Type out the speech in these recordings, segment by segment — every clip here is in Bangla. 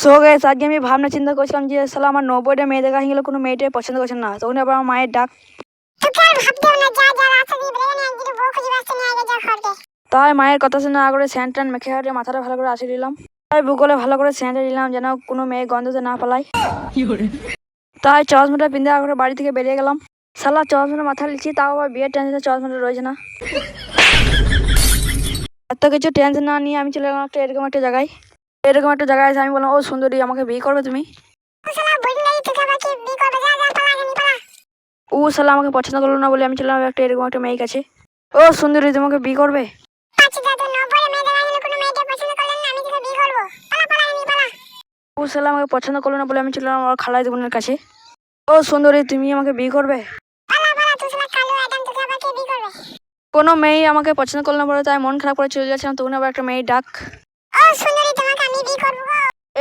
সো গাইস আজকে আমি ভাবনা চিন্তা করছিলাম যে সালা আমার 90টা মেয়ে দেখা হয়ে গেল, কোনো মেয়েটাই পছন্দ করছে না। তখন আবার আমার মায়ের ডাক, তাই মায়ের কথা শুনে আগে স্যান্ড ট্যান্ড মেখে হাটে মাথাটা ভালো করে আসে দিলাম। তাই বুকলে ভালো করে স্যান্ডে দিলাম যেন কোনো মেয়ে গন্ধতে না পালাই। তাই চশমাটা পিন্ধে আগে বাড়ি থেকে বেরিয়ে গেলাম। সালা চশমাটা মাথা লিখছি, তাও আবার বিয়ের টেনশনে চশমাটা রয়েছে না। এত কিছু টেনশন না নিয়ে আমি চলে গেলাম এরকম একটা জায়গায়। এসে আমি বললাম, ও সুন্দরী, আমাকে বিয়ে করবে তুমি? ও শালা আমাকে পছন্দ করলো না বলে আমি চললাম এরকম একটা মেয়ে কাছে। ও সুন্দরী, তোমাকে বিয়ে করবে? ও শালা আমাকে পছন্দ করলো না বলে আমি চললাম আমার খালাই বোনের কাছে। ও সুন্দরী, তুমি আমাকে বিয়ে করবে? কোনো মেয়ে আমাকে পছন্দ করলো না বলে তাই মন খারাপ করে চলে যাচ্ছিলাম, তখন আবার একটা মেয়ে ডাক।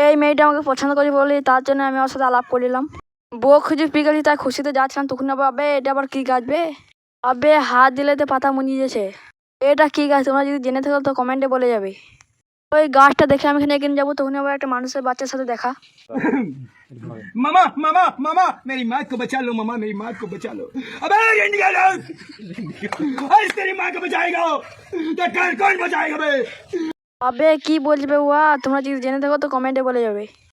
এই মেয়েটা আমাকে পছন্দ করি বলে তার জন্য আমি ওর সাথে আলাপ করলাম। বউ খুঁজে পেয়ে গেছি, তাই খুশিতে যাচ্ছিলাম, তখন আবার আবে এটা আবার কি গাছ বে? আবে হাত দিলে তো পাতা মুনিয়ে যাচ্ছে। এটা কি গাছ? তোমরা যদি জেনে থাকো তো কমেন্টে বলে যাবে। ওই গাছটা দেখে আমি এখানে এগিয়ে যাবো, তখন আবার একটা মানুষের বাচ্চার সাথে দেখা। मामा मामा मामा मेरी माँ को बचा लो, मामा मेरी माँ को बचा लो। अबे ये निकालो, अरे तेरी माँ को बचाएगा तो कौन बचाएगा बे? আবে কি বলবে ওয়া? তোমরা যদি জেনে থাকো তো কমেন্টে বলে যাবে।